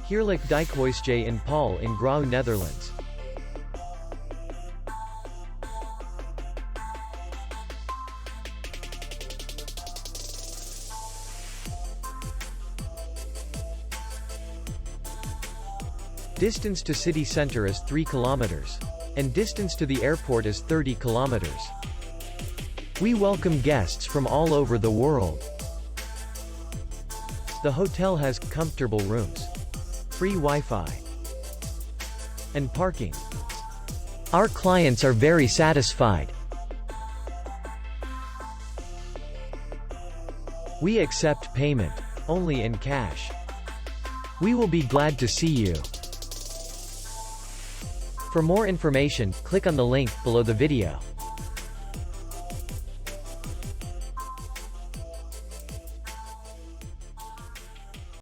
Heerlijk Dijkhuisje in Paal in Graauw, Netherlands. Distance to city center is 3 kilometers. And distance to the airport is 30 kilometers. We welcome guests from all over the world. The hotel has comfortable rooms, free Wi-Fi, and parking. Our clients are very satisfied. We accept payment only in cash. We will be glad to see you. For more information, click on the link below the video.